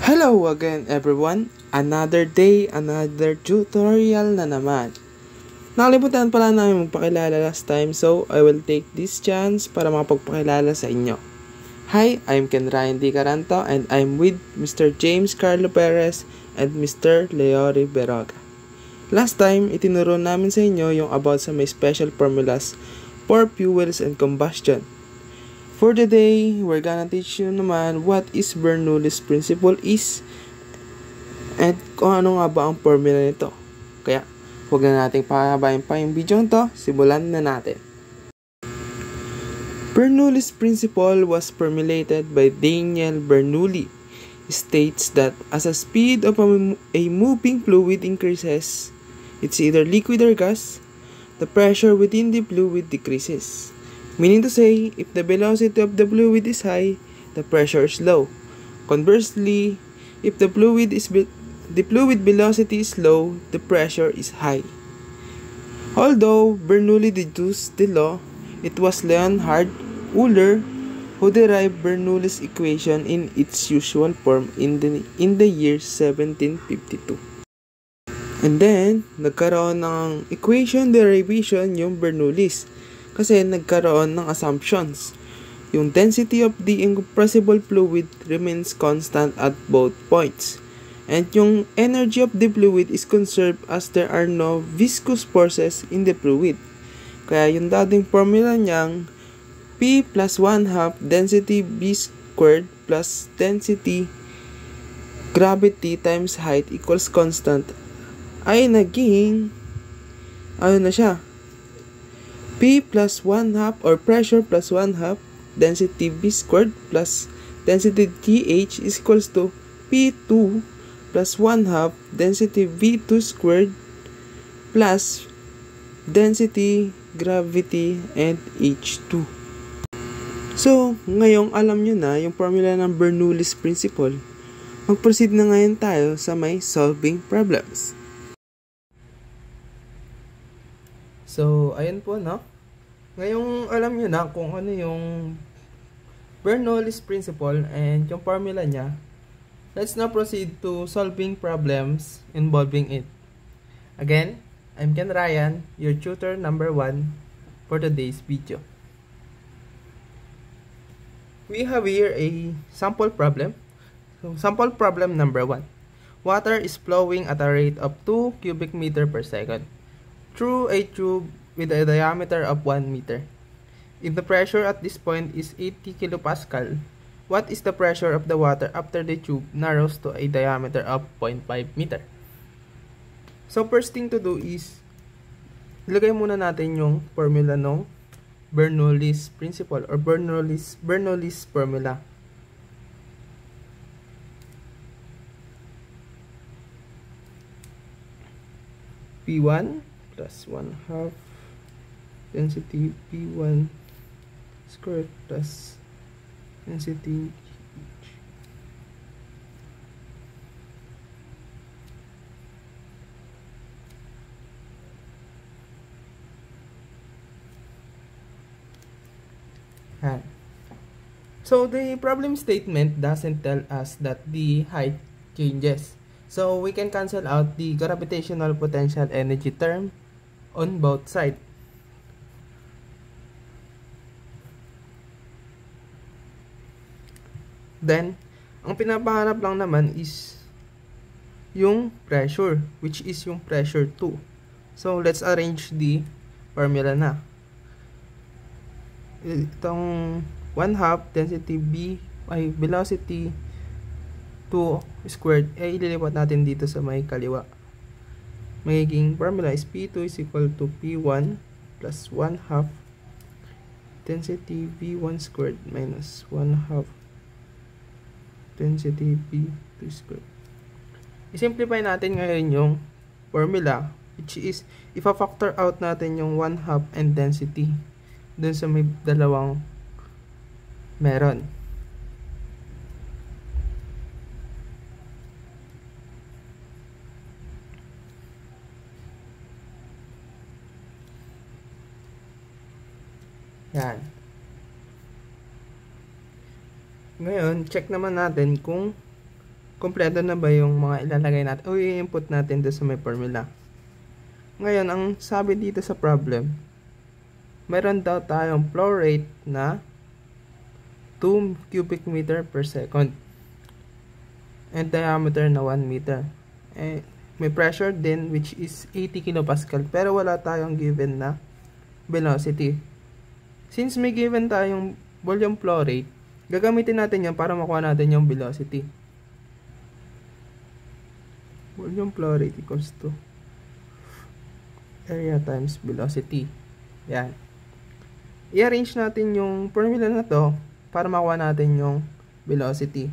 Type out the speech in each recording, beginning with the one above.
Hello again everyone! Another day, another tutorial na naman. Nakalimutan pala namin magpakilala last time, so I will take this chance para makapagpakilala sa inyo. Hi, I'm Ken Ryan D. Caranto and I'm with Mr. James Carlo Perez and Mr. Leori Beroga. Last time, itinuro namin sa inyo yung about sa may special formulas for fuels and combustion. For the day, we're gonna teach you naman what is Bernoulli's principle is and kung ano nga ba ang formula nito. Kaya, huwag na nating pahabain pa yung video nito, simulan na natin. Bernoulli's principle was formulated by Daniel Bernoulli. He states that as the speed of a moving fluid increases, it's either liquid or gas, the pressure within the fluid decreases. Meaning to say, if the velocity of the fluid is high, the pressure is low. Conversely, if the fluid velocity is low, the pressure is high. Although Bernoulli deduced the law, it was Leonhard Euler who derived Bernoulli's equation in its usual form in the year 1752. And then, nagkaroon ng equation derivation yung Bernoulli's. Kasi nagkaroon ng assumptions. Yung density of the incompressible fluid remains constant at both points. And yung energy of the fluid is conserved as there are no viscous forces in the fluid. Kaya yung dating formula niyang P plus 1/2 density V squared plus density gravity times height equals constant ay naging ano na siya? P plus 1/2 or pressure plus 1/2 density V squared plus density GH is equals to P2 plus 1/2 density V2 squared plus density gravity and H2. So, ngayong alam nyo na yung formula ng Bernoulli's principle, mag-proceed na ngayon tayo sa may solving problems. So, ayun po, no? Ngayong alam nyo na kung ano yung Bernoulli's principle and yung formula niya, let's now proceed to solving problems involving it. Again, I'm Ken Ryan, your tutor number 1 for today's video. We have here a sample problem. So, sample problem number 1. Water is flowing at a rate of 2 cubic meter per second through a tube with a diameter of 1 meter. If the pressure at this point is 80 kilopascal, what is the pressure of the water after the tube narrows to a diameter of 0.5 meter? So first thing to do is, ilagay muna natin yung formula ng Bernoulli's principle or Bernoulli's formula. P1 plus 1/2 density P1 squared plus density GH. So the problem statement doesn't tell us that the height changes. So we can cancel out the gravitational potential energy term on both sides. Then, ang pinapahanap lang naman is yung pressure, which is yung pressure 2. So let's arrange the formula na. Itong 1/2 density B ay velocity 2 squared ay ililipat natin dito sa may kaliwa. Magiging formula is P2 is equal to P1 plus 1/2 density V1 squared minus 1/2 density V2 squared. I-simplify natin ngayon yung formula, which is ipa-factor out natin yung 1/2 and density dun sa may dalawang meron. Yan. Ngayon, check naman natin kung Kompleto na ba yung mga ilalagay natin o i-input natin doon sa may formula? Ngayon, ang sabi dito sa problem, meron daw tayong flow rate na 2 cubic meter per second and diameter na 1 meter. May pressure din which is 80 kilopascal pero wala tayong given na velocity. Since may given tayong volume flow rate, gagamitin natin yan para makuha natin yung velocity. Volume flow rate equals to area times velocity. Yan. I-arrange natin yung formula na to para makuha natin yung velocity.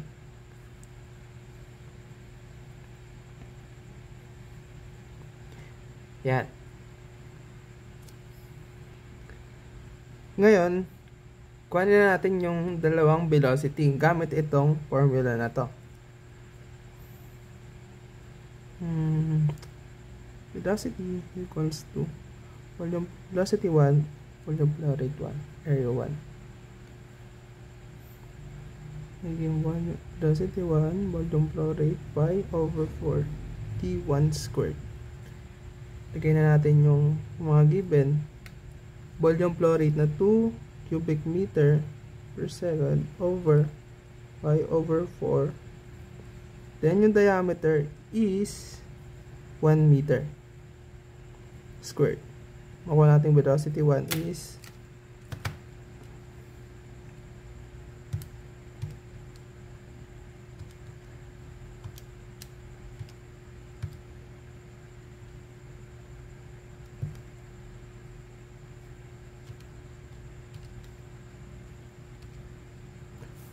Yan. Ngayon, kuhanin na natin yung dalawang velocity gamit itong formula na to. Velocity equals to volume velocity 1, volume flow rate 1, area 1. Naging velocity 1, volume flow rate pi over 4 t1 squared. Lagay na natin yung mga given. Volume flow rate na 2 cubic meter per second over pi over 4. Then yung diameter is 1 meter squared. Makuha natin velocity 1 is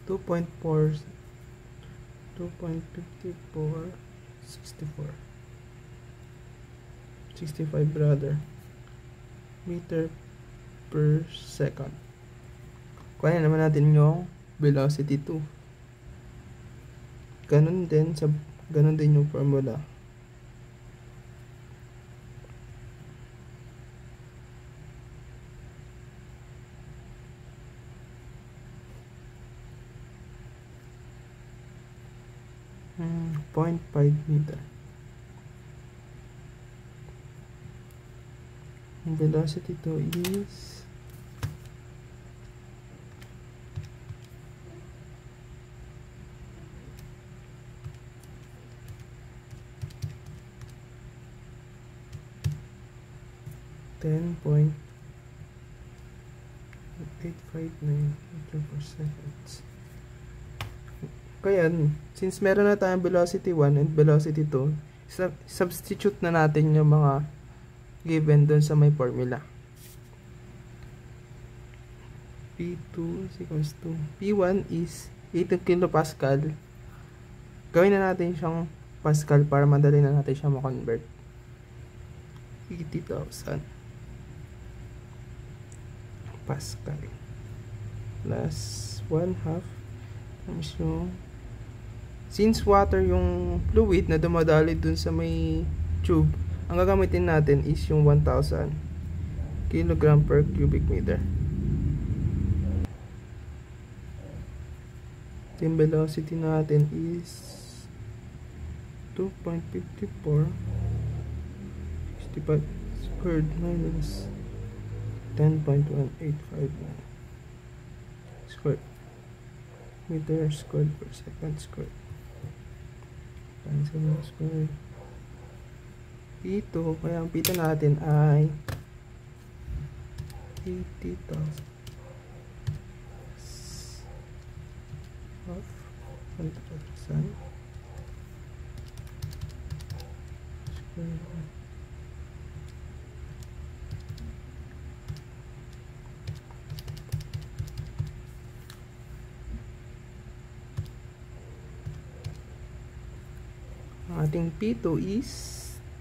2.54 65 rather meter per second. Kuha naman natin yung velocity 2. Ganun din yung formula. Hmm, 0.5 meter. Ang velocity 2 is 10.859 meter per second. Kaya, since meron na tayong velocity 1 and velocity 2, substitute na natin yung mga given doon sa may formula. P2 is equals to P1 is 80 kilopascal. Gawin na natin siyang pascal para madali na natin siya ma-convert. 80,000 pascal plus 1/2 times yung since water yung fluid na dumadali dun sa may tube, ang gagamitin natin is yung 1,000 kilogram per cubic meter. Yung velocity natin is 2.54 65 squared minus 10.1859 squared meter squared per second squared. Cancel yung square. P2, kaya ang P2 natin ay 80,000 of 1,000 square. Ating P2 is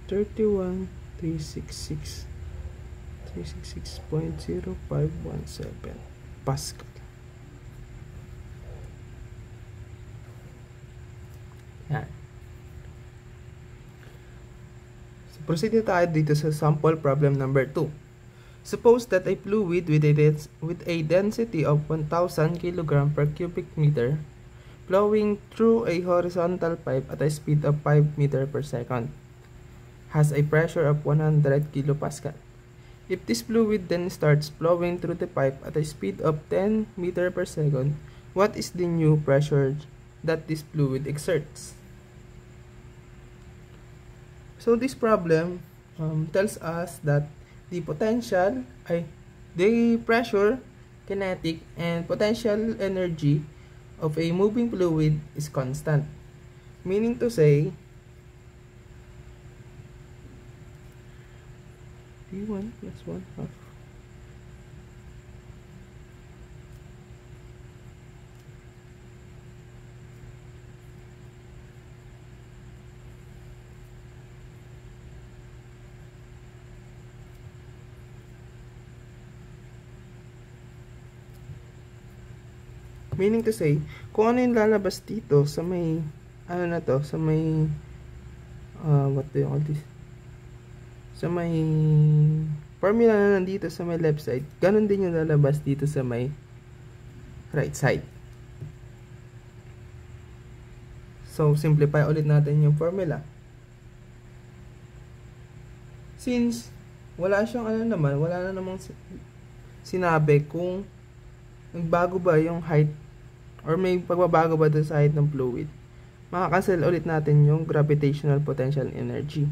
366.0517 Pascal. Yan. So, proceed na tayo dito sa sample problem number 2. Suppose that a fluid with a density of 1,000 kg per cubic meter flowing through a horizontal pipe at a speed of 5 meter per second, has a pressure of 100 kilopascal. If this fluid then starts flowing through the pipe at a speed of 10 meter per second, what is the new pressure that this fluid exerts? So this problem tells us that the potential, the pressure, kinetic, and potential energy of a moving fluid is constant. Meaning to say, P1 plus 1 half. Meaning to say, kung ano yung lalabas dito sa may, ano na to, sa may, what do you call this? Sa may formula na nandito sa may left side, ganun din yung lalabas dito sa may right side. So, simplify ulit natin yung formula. Since, wala siyang ano naman, wala na namang sinabi kung nagbago ba yung height or may pagbabago ba doon sa height ng fluid, makakancel ulit natin yung gravitational potential energy.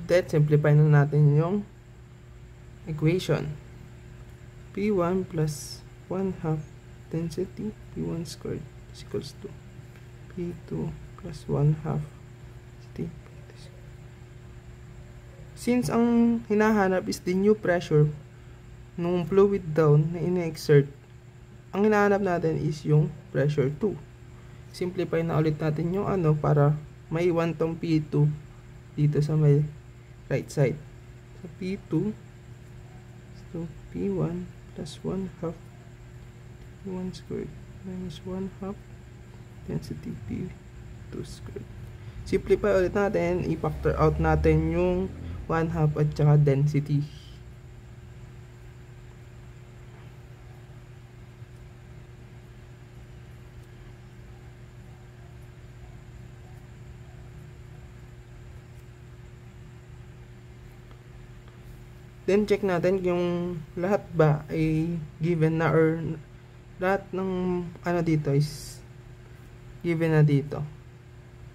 That simplify na natin yung equation. P1 plus 1 half density P1 squared is equals to P2 plus 1 half density. Since ang hinahanap is the new pressure nung fluid down na ina-exert, ang hinahanap natin is yung pressure 2. Simplify na ulit natin yung ano para maiwan tong P2 dito sa may right side. So P2 so P1 plus 1 half P1 squared minus 1 half density P2 squared. Simplify ulit natin, i-factor out natin yung 1 half at saka density. Then check natin yung lahat ba ay given na or lahat ng ano dito is given na dito.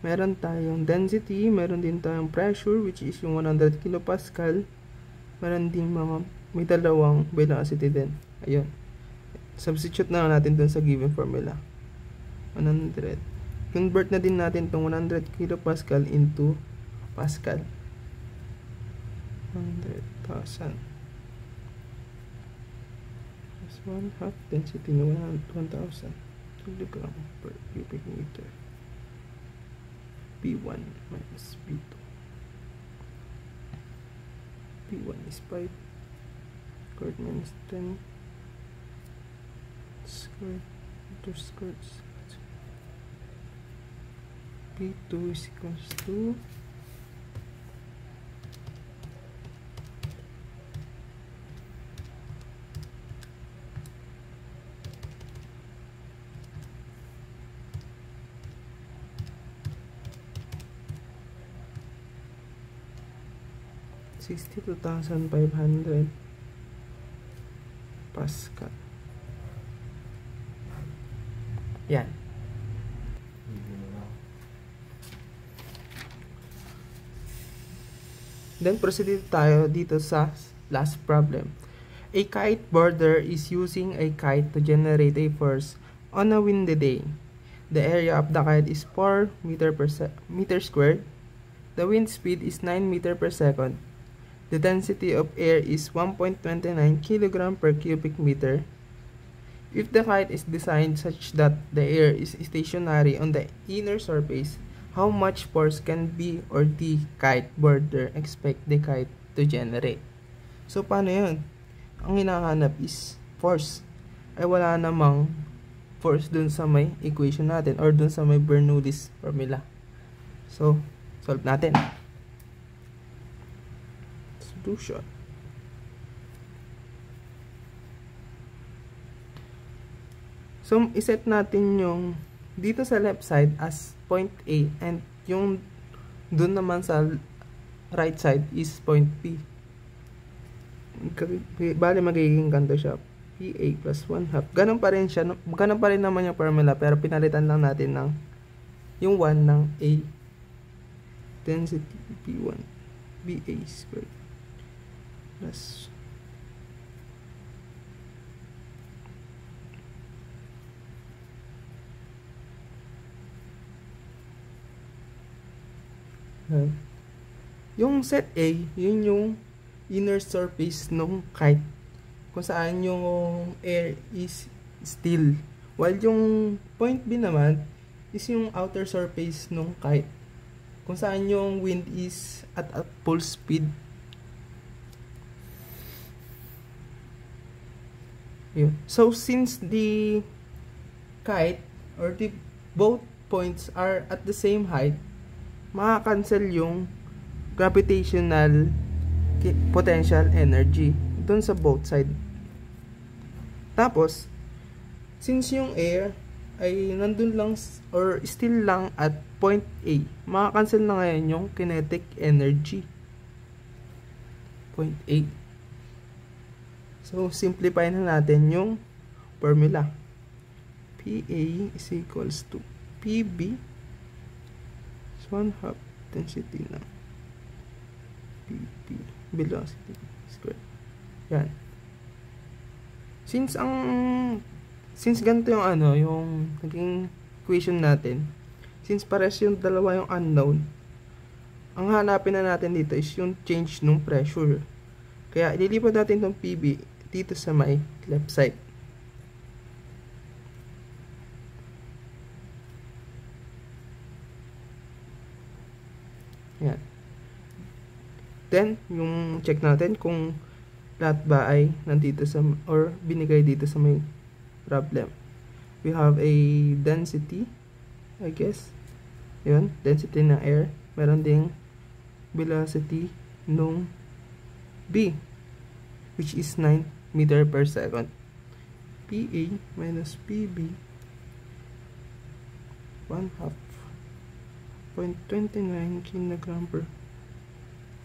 Meron tayong density, meron din tayong pressure which is yung 100 kilopascal. Meron din may dalawang velocity din. Ayun. Substitute na natin dun sa given formula. 100. Convert na din natin tong 100 kilopascal into pascal. 100,000 plus 1 half density na 1,000 kilogram per cubic meter. P1 minus P2. P1 is 5 squared minus 10 squared meter squared. P2 is equals to 62,500 Pascal. Yan. Then proceed tayo dito sa last problem. A kite boarder is using a kite to generate a force on a windy day. The area of the kite is 4 meter squared. The wind speed is 9 meter per second. The density of air is 1.29 kg per cubic meter. If the kite is designed such that the air is stationary on the inner surface, how much force can be or the kite boarder expect the kite to generate? So, paano yun? Ang hinahanap is force. Ay wala namang force dun sa may equation natin or dun sa may Bernoulli's formula. So, solve natin. Solution. So, iset natin yung dito sa left side as point A and yung dun naman sa right side is point P. Bali, magiging ganito siya. PA plus 1/2. Ganun pa rin siya. Ganun pa rin naman yung formula pero pinalitan lang natin ng yung 1 ng A. Density P1 BA squared plus yung set A, yun yung inner surface ng kite kung saan yung air is still, while yung point B naman is yung outer surface ng kite kung saan yung wind is at full speed. Yun. So since the kite or the both points are at the same height, makakancel yung gravitational potential energy dun sa both side. Tapos since yung air ay nandun lang or still lang at point A, makakancel na ngayon yung kinetic energy. Point A. So, simplify na natin yung formula. PA is equals to PB is 1/2 density ng PP velocity squared. Yan. Since ganito yung yung naging equation natin, since pares yung dalawa yung unknown, ang hanapin na natin dito is yung change ng pressure. Kaya ililipat natin tong PB dito sa may left side. Yan. Then, yung check natin kung lahat ba ay nandito sa or binigay dito sa may problem. We have a density, I guess. Yun, density ng air. Meron ding velocity nung B, which is 9 meter per second. PA minus PB 1/2 0.29 kilogram per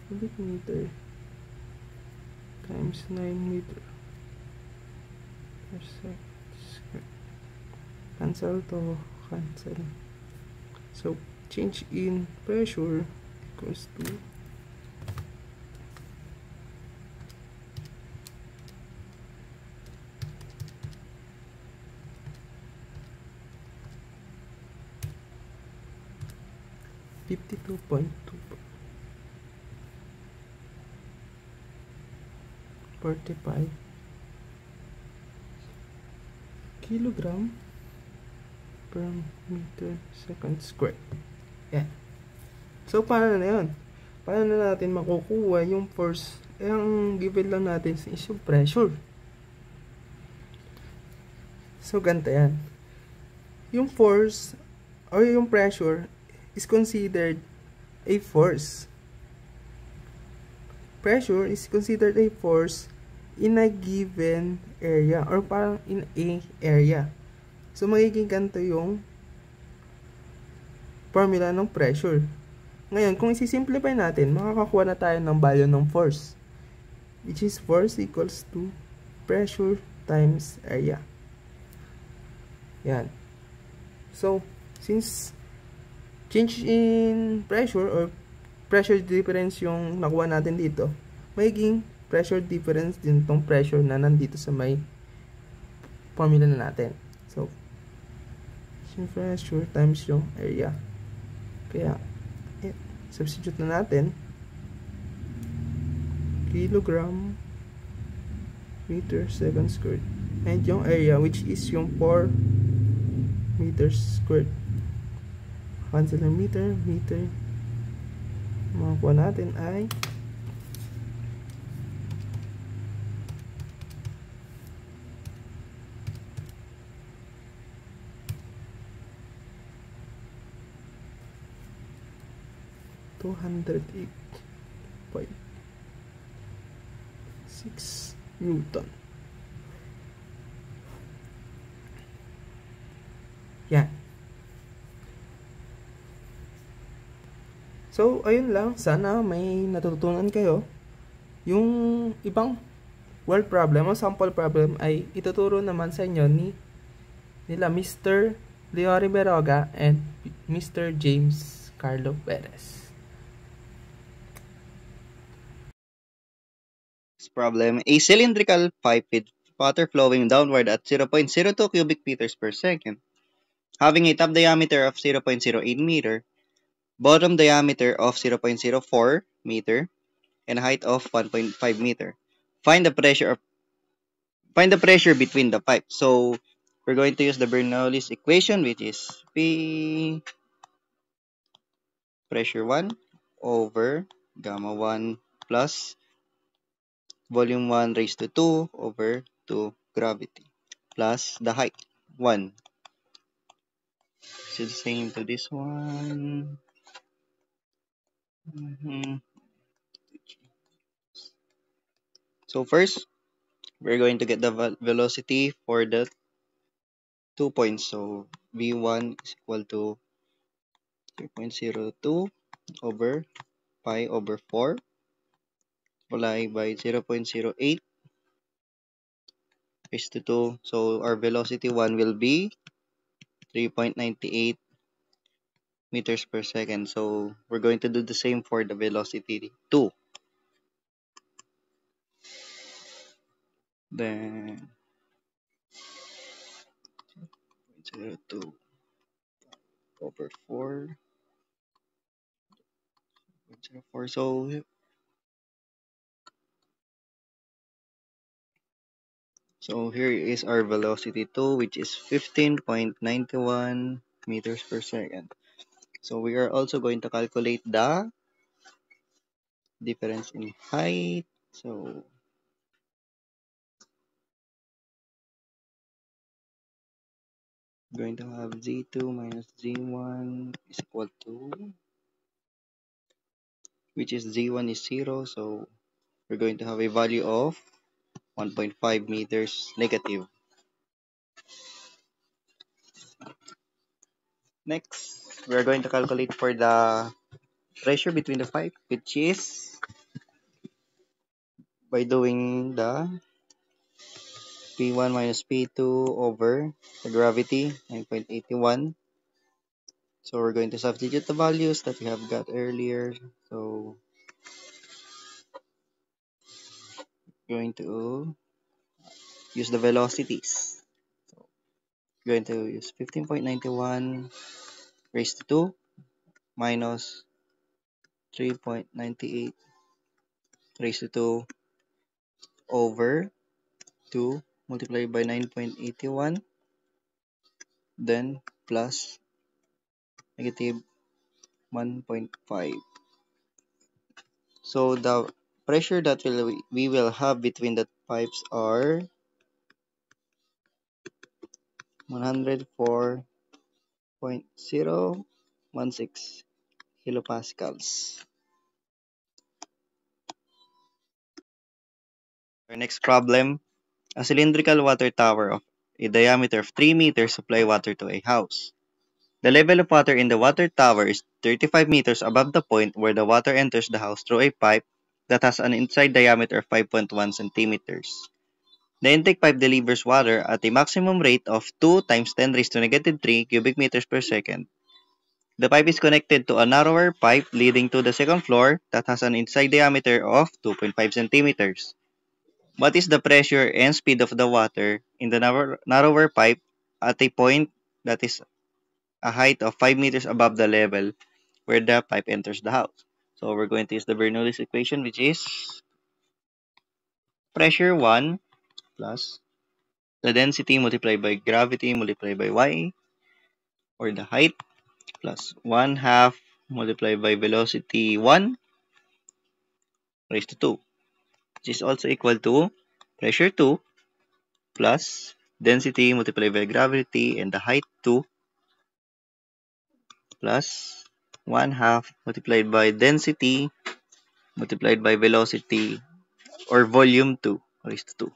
cubic meter times 9 meter per second. Cancel to cancel. So change in pressure equals to $52.45 kilogram per meter second square. Yan. So, paano na yun? Paano na natin makukuha yung force? Ang given lang natin is yung pressure. So, ganito yan. Yung force or yung pressure is considered a force. Pressure is considered a force in a given area or parang in a area. So, magiging ganito yung formula ng pressure. Ngayon, kung isi-simplify natin, makakakuha na tayo ng value ng force, which is force equals to pressure times area. Yan. So, since change in pressure or pressure difference yung nakuha natin dito, magiging pressure difference din tong pressure na nandito sa may formula na natin. So, yung pressure times yung area. Kaya, substitute na natin. Kilogram meter second squared. And yung area, which is yung 4 meters squared. Cancel ng meter. Makakuha natin ay $208.6 Newton. Yan. So, ayun lang. Sana may natutunan kayo. Yung ibang word problem o sample problem ay ituturo naman sa inyo nila Mr. Leori Beroga and Mr. James Carlo Perez. Problem: a cylindrical pipe with water flowing downward at 0.02 cubic meters per second, having a top diameter of 0.08 meter, bottom diameter of 0.04 meter, and a height of 1.5 meter. Find the pressure of find the pressure between the pipes. So we're going to use the Bernoulli's equation, which is P pressure 1 over gamma 1 plus volume 1 raised to 2 over 2 gravity plus the height 1. So the same to this one. So first, we're going to get the velocity for the 2 points. So v1 is equal to 0.02 over pi over 4 multiplied by 0.08 raised to 2. So our velocity 1 will be 3.98 meters per second. So we're going to do the same for the velocity 2. Then 0.02 over 4.04. So here is our velocity 2, which is 15.91 meters per second. So we are also going to calculate the difference in height. So going to have z2 minus z1 is equal to, which is z1 is 0. So we're going to have a value of 1.5 meters negative. Next, we're going to calculate for the pressure between the pipe, which is by doing the P1 minus P2 over the gravity, 9.81. So we're going to substitute the values that we have got earlier. So going to use the velocities. So going to use 15.91 raised to 2 minus 3.98 raised to 2 over 2 multiplied by 9.81, then plus negative 1.5. So the pressure that we will have between the pipes are 104.016 kilopascals. Our next problem: a cylindrical water tower of a diameter of 3 meters supply water to a house. The level of water in the water tower is 35 meters above the point where the water enters the house through a pipe that has an inside diameter of 5.1 centimeters. The intake pipe delivers water at a maximum rate of 2 times 10 raised to negative 3 cubic meters per second. The pipe is connected to a narrower pipe leading to the second floor that has an inside diameter of 2.5 centimeters. What is the pressure and speed of the water in the narrower pipe at a point that is a height of 5 meters above the level where the pipe enters the house? So we're going to use the Bernoulli's equation, which is pressure 1 plus the density multiplied by gravity multiplied by y, or the height, plus 1 half multiplied by velocity 1 raised to 2, which is also equal to pressure 2 plus density multiplied by gravity and the height 2 plus 1 half multiplied by density multiplied by velocity or volume 2 raised to 2.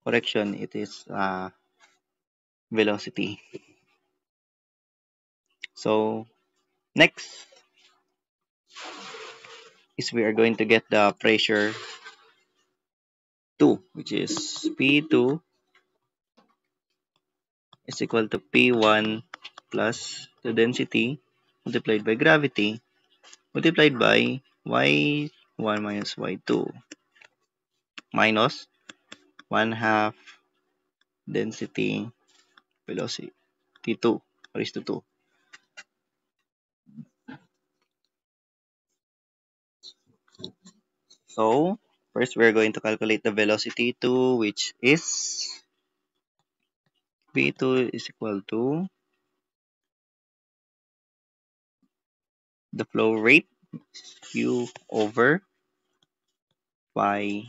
correction, it is velocity. So next is we are going to get the pressure 2, which is P2 is equal to P1 plus the density multiplied by gravity multiplied by y1 minus y2 minus 1 half density velocity 2 raised to 2. So first we're going to calculate the velocity 2, which is V2 is equal to the flow rate Q over pi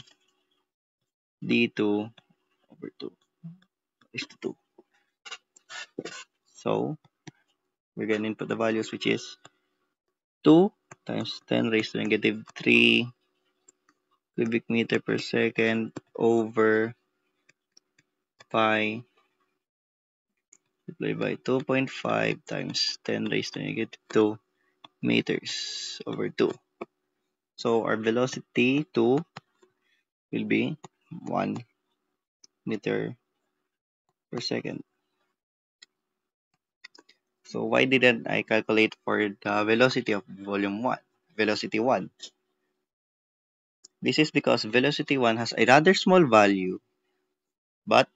d2 over 2 is to 2. So we're going to input the values, which is 2 times 10 raised to negative 3 cubic meter per second over pi multiplied by 2.5 times 10 raised to negative 2 meters over 2. So our velocity 2 will be 1 meter per second. So why didn't I calculate for the velocity of volume 1? Velocity 1. This is because velocity 1 has a rather small value, but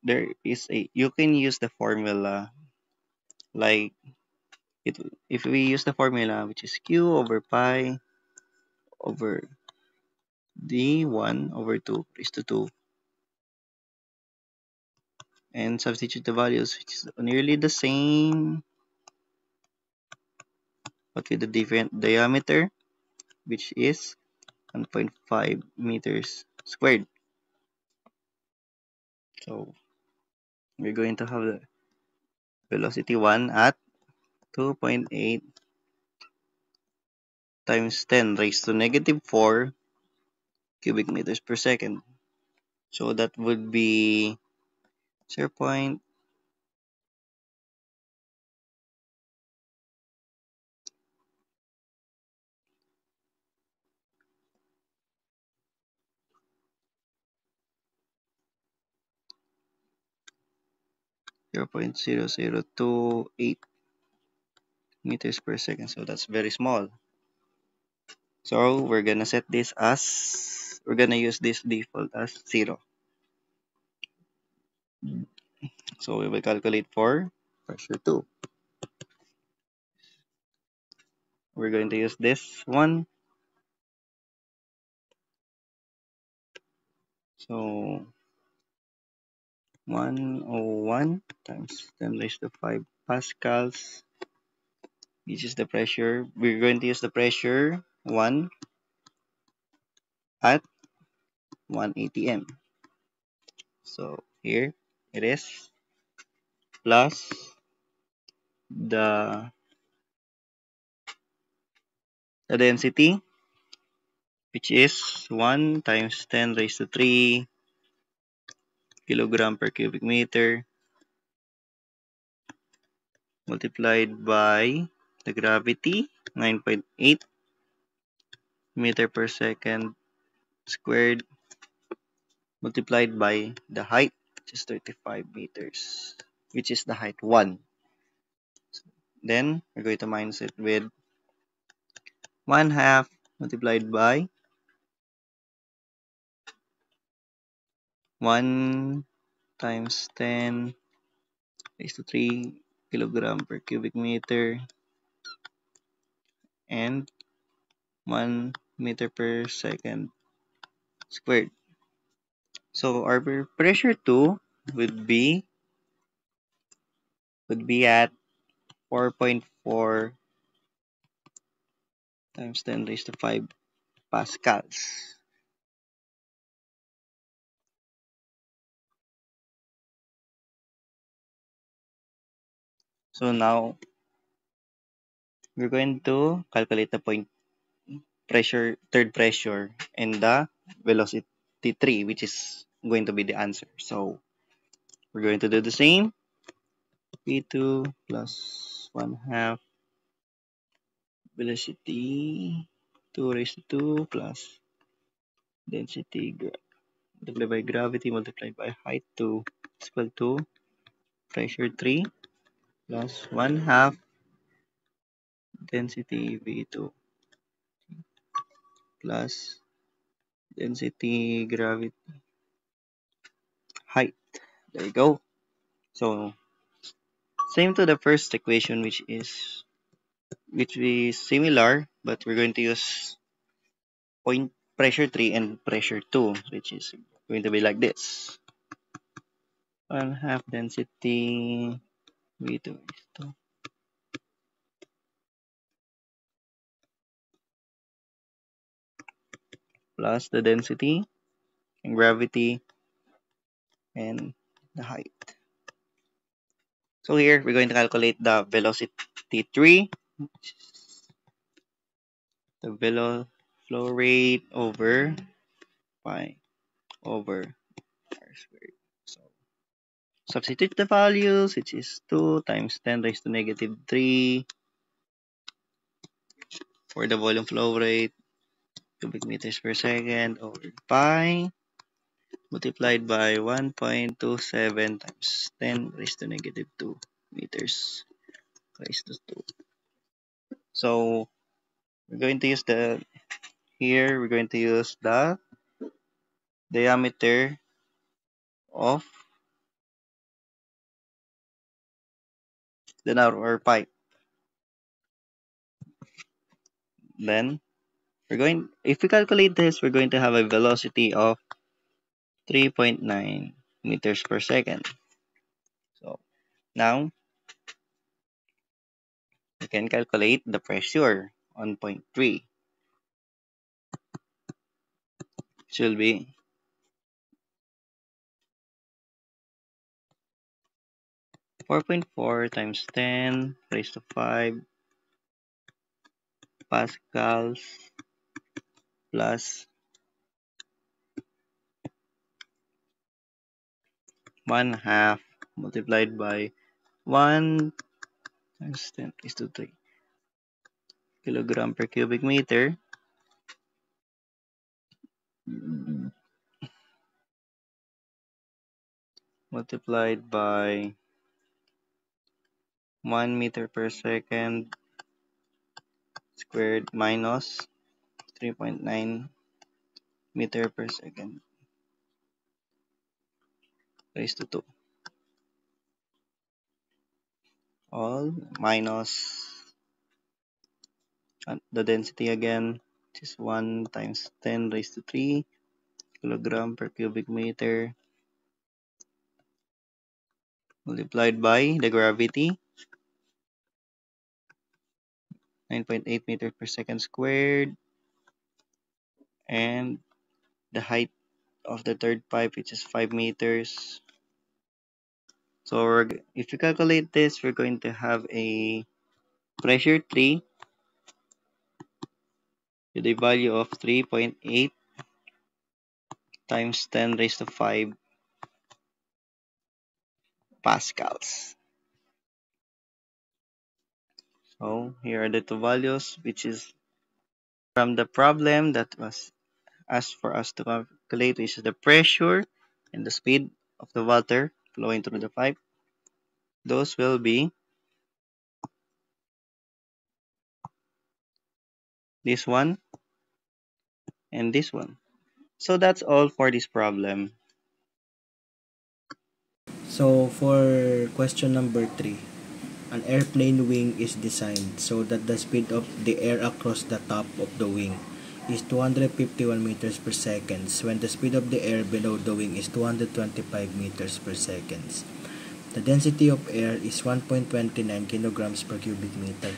there is a you can use the formula like it if we use the formula which is q over pi over d1 over 2 raised to 2 and substitute the values which is nearly the same but with a different diameter which is 1.5 meters squared. So we're going to have the velocity 1 at 2.8 times 10 raised to negative 4 cubic meters per second. So that would be 0.0.002 0.0028 meters per second. So that's very small. So we're gonna set this as we're gonna use this default as 0. So we will calculate for pressure 2. We're going to use this one. So 101 times 10 raised to 5 pascals. This is the pressure. We're going to use the pressure 1 at 1 atm. So here it is plus the density which is 1 times 10 raised to 3 kilogram per cubic meter multiplied by the gravity 9.8 meter per second squared multiplied by the height which is 35 meters which is the height 1. Then we're going to minus it with 1 half multiplied by 1 times 10 raised to 3 kilogram per cubic meter and 1 meter per second squared. So our pressure 2 would be at 4.4 times 10 raised to 5 pascals. So now we're going to calculate the point pressure, third pressure, and the velocity 3, which is going to be the answer. So we're going to do the same. P2 plus 1 half velocity 2 raised to 2 plus density multiplied by gravity multiplied by height 2 is equal to pressure 3 plus 1 half density V2 plus density gravity height. There you go. So same to the first equation, which is similar, but we're going to use point pressure 3 and pressure 2, which is going to be like this. 1 half density V2 is 2 plus the density and gravity and the height. So here we're going to calculate the velocity 3, the flow rate over pi over r squared. So substitute the values, which is 2 times 10 raised to negative 3 for the volume flow rate, cubic meters per second over pi multiplied by 1.27 times 10 raised to negative 2 meters raised to 2. So we're going to use we're going to use the diameter of the narrower pipe. Then if we calculate this, we're going to have a velocity of 3.9 meters per second. So now we can calculate the pressure on point 3. It will be 4.4 times 10 raised to 5 pascals plus 1 half multiplied by 1 times 10 raised to 3 kilogram per cubic meter multiplied by 1 meter per second squared minus 3.9 meter per second raised to 2. All minus the density again, which is 1 times 10 raised to 3 kilogram per cubic meter multiplied by the gravity, 9.8 meters per second squared, and the height of the third pipe, which is 5 meters. So if you calculate this, we're going to have a pressure 3 with a value of 3.8 times 10 raised to 5 pascals. So here are the two values, which is from the problem that was asked for us to calculate, which is the pressure and the speed of the water flowing through the pipe. Those will be this one and this one. So that's all for this problem. So for question number 3, an airplane wing is designed so that the speed of the air across the top of the wing is 251 meters per second when the speed of the air below the wing is 225 meters per second. The density of air is 1.29 kilograms per cubic meter.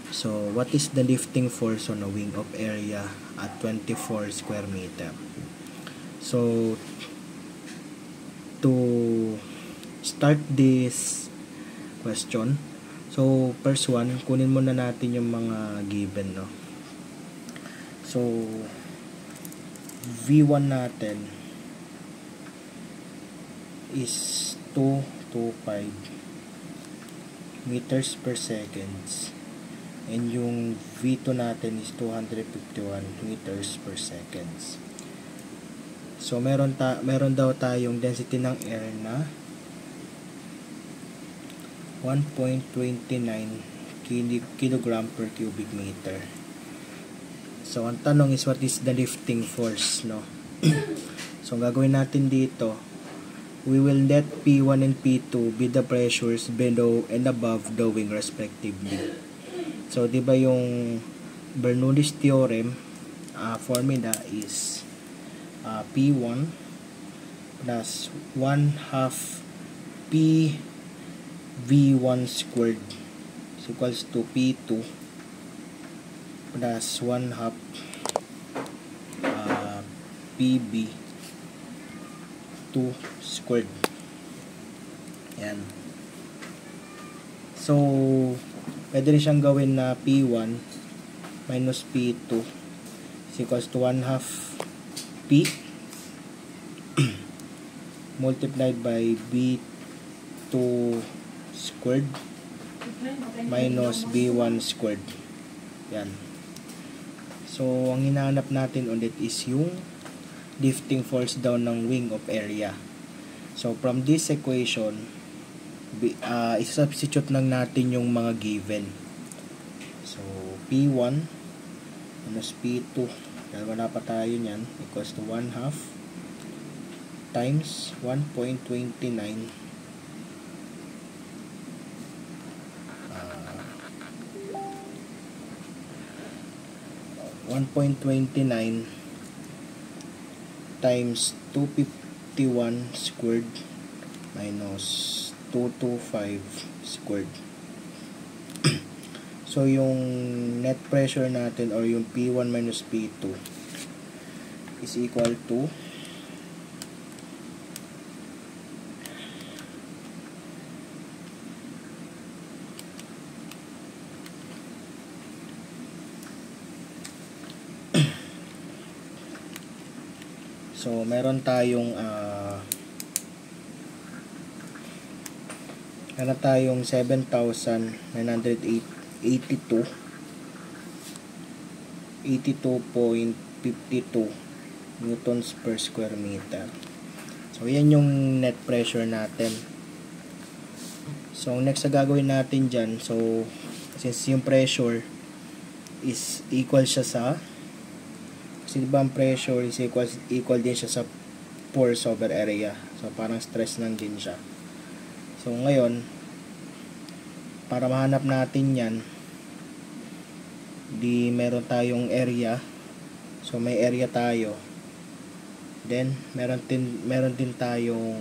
So what is the lifting force on a wing of area at 24 square meter? So to start this question, So, first one, kunin muna natin yung mga given, no? So, V1 natin is 225 meters per seconds. And yung V2 natin is 251 meters per seconds. So, meron daw tayong density ng air na 1.29 kilogram per cubic meter. So, ang tanong is what is the lifting force, no? So, ang gagawin natin dito, we will let P1 and P2 be the pressures below and above the wing respectively. So, di ba yung Bernoulli's theorem, formula is P1 plus 1/2 P V1 squared is equals to P2 plus 1/2 PB2 squared. Yan. So, pwede rin siyang gawin na P1 minus P2 is equals to 1/2 P multiplied by B2 squared minus B1 squared. Yan. So, ang hinahanap natin ulit is yung lifting force down ng wing of area. So, from this equation, isubstitute lang natin yung mga given. So, P1 minus P2, dahil wala pa tayo nyan, equals to 1/2 times 1.29 1.29 times 251 squared minus 225 squared. So, yung net pressure natin or yung P1 minus P2 is equal to so, meron tayong 82.52 newtons per square meter. So, yan yung net pressure natin. So, next na gagawin natin dyan, so, since yung pressure is equal siya sa, kasi diba ang pressure is equal din siya sa force over area. So, parang stress lang din siya. So, ngayon, para mahanap natin yan, di meron tayong area. So, may area tayo. Then, meron din tayong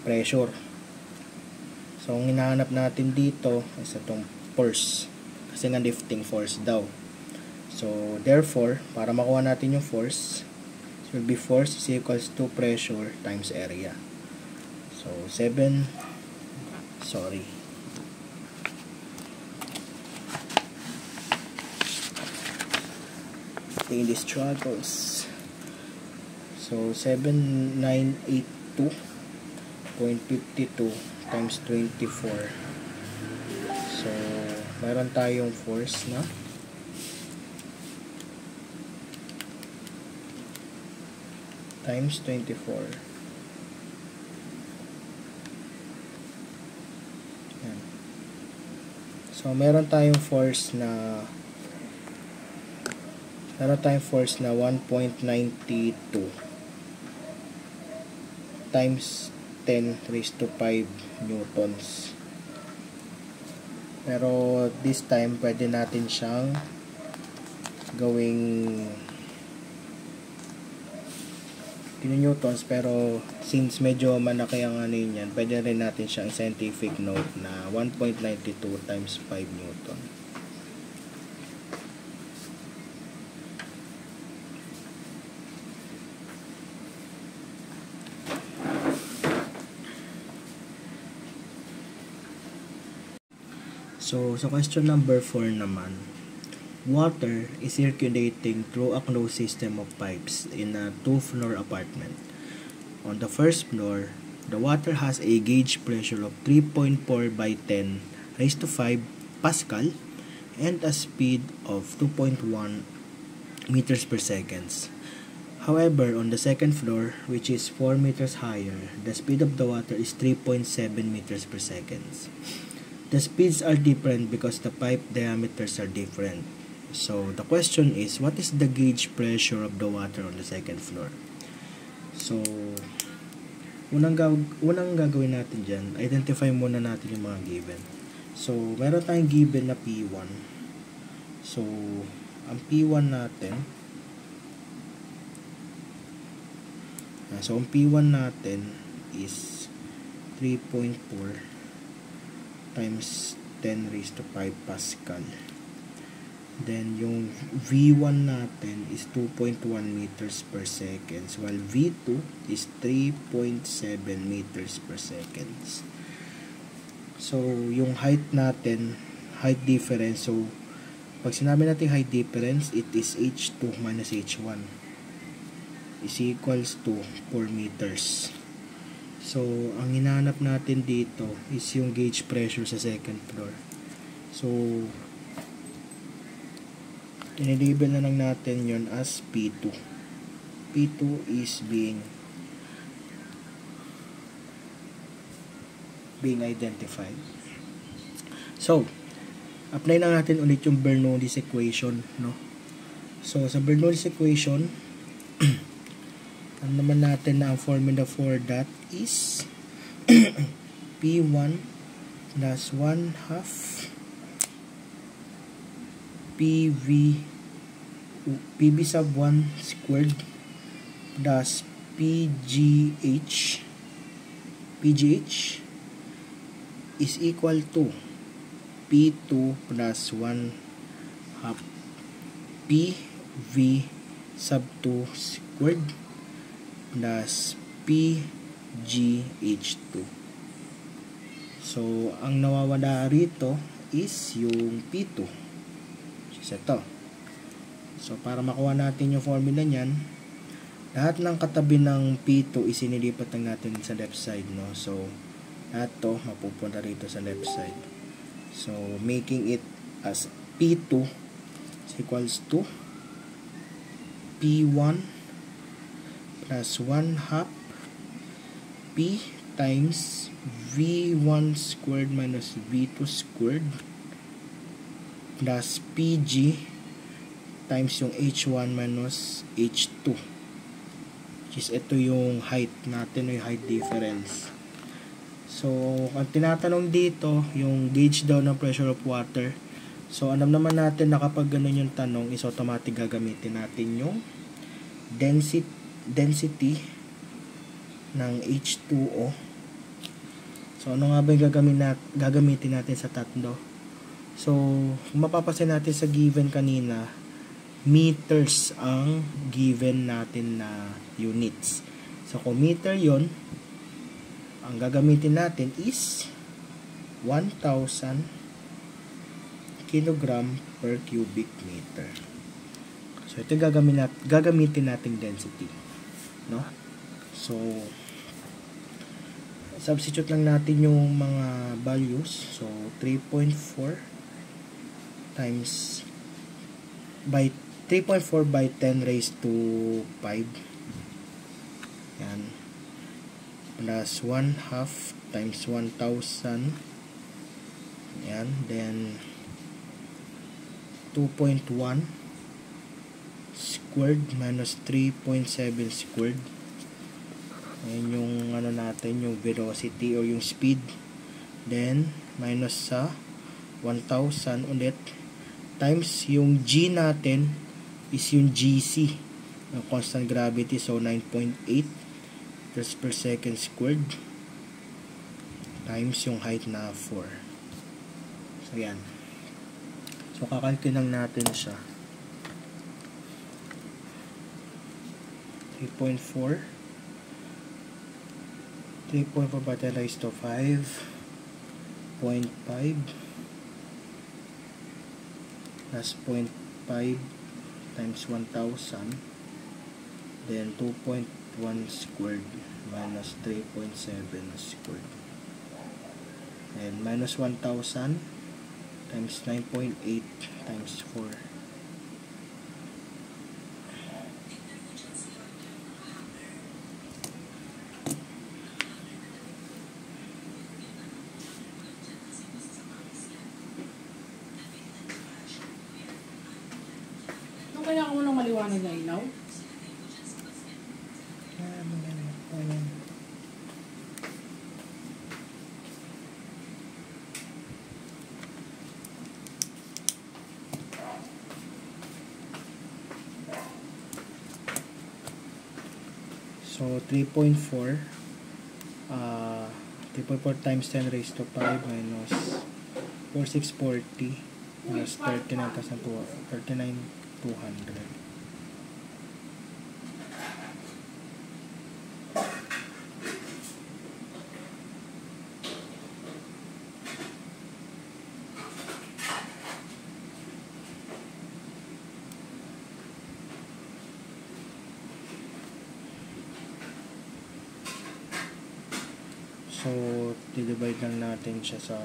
pressure. So, ang hinahanap natin dito is itong force. Kasi nga lifting force daw. So, therefore, para makuha natin yung force, it will be force is equals to pressure times area. So, 7, sorry. Daily struggles. So, 7982.52 times 24. So, meron tayong force na times 24. Yan. So, meron tayong force na 1.92 times 10 raised to 5 newtons. Pero this time pwede natin siyang gawing newtons, pero since medyo malaki ang ano yun yan, pwede rin natin siyang scientific note na 1.92 times 5 newton. So, sa question number 4 naman, water is circulating through a closed system of pipes in a 2-floor apartment. On the first floor, the water has a gauge pressure of 3.4 by 10 raised to 5 Pascal and a speed of 2.1 meters per second. However, on the second floor, which is 4 meters higher, the speed of the water is 3.7 meters per second. The speeds are different because the pipe diameters are different. So, the question is, what is the gauge pressure of the water on the second floor? So, unang gagawin natin dyan, identify muna natin yung mga given. So, meron tayong given na P1. So, ang P1 natin, is 3.4 times 10 raised to 5 Pascal. Then, yung V1 natin is 2.1 meters per second, while V2 is 3.7 meters per second. So, yung height natin, height difference, so, pag sinabi natin height difference, it is H2 minus H1 is equals to 4 meters. So, ang hinahanap natin dito is yung gauge pressure sa second floor. So, inilabel na lang natin yon as P2. P2 is being identified. So, apply na natin ulit yung Bernoulli's equation, no? So, sa Bernoulli's equation, ano naman natin na ang formula for that is P1 plus 1 half PV sub 1 squared plus PGH is equal to P2 plus 1 half PV sub 2 squared plus PGH2. So, ang nawawala rito is yung P2. Which is ito. So, para makuha natin yung formula niyan, lahat ng katabi ng P2 is inilipat lang natin sa left side, no? So, lahat to mapupunta rito sa left side. So, making it as P2 is equals to P1 plus 1 half P times V1 squared minus V2 squared plus PG times yung H1 minus H2, which is ito yung height natin, yung height difference. So, ang tinatanong dito, yung gauge daw ng pressure of water. So, alam naman natin na kapag ganun yung tanong, is automatic gagamitin natin yung density ng H2O. So, ano nga ba yung gagamitin natin sa tatlo? So, kung mapapasin natin sa given kanina, meters ang given natin na units. So, kung meter yon, ang gagamitin natin is 1,000 kilogram per cubic meter. So, ito gagamitin nating density, no? So, substitute lang natin yung mga values. So, 3.4 times by 3.4 by 10 raised to 5. Yan. Plus 1 half times 1,000. Yan. Then, 2.1 squared minus 3.7 squared. Ayan yung ano natin, yung velocity or yung speed. Then, minus sa 1,000 ulit. Times yung G natin is yung GC, yung constant gravity. So, 9.8 meters per second squared. Times yung height na 4. So, yan. So, kakalkin lang natin siya. 3.4 by 10 raised to 5.5 That's 0.5 times 1,000. Then 2.1 squared minus 3.7 squared. And minus 1,000 times 9.8 times 4. Ano kaya ako nang maliwanag na ilaw? So 3.4 3.4 times 10 raised to 5 minus 4640 minus 39,200. So, divide lang natin siya sa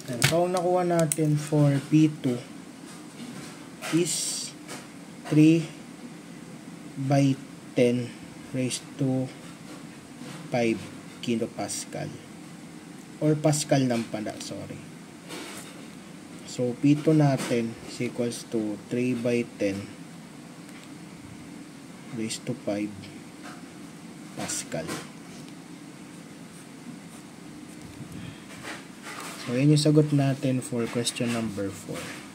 and so, ang nakuha natin for P2 is 3 by 10 raised to 5 kilopascal or pascal ng pala, sorry. So, P2 natin is equals to 3 by 10 raised to 5 Pascal. So, yun yung sagot natin for question number 4.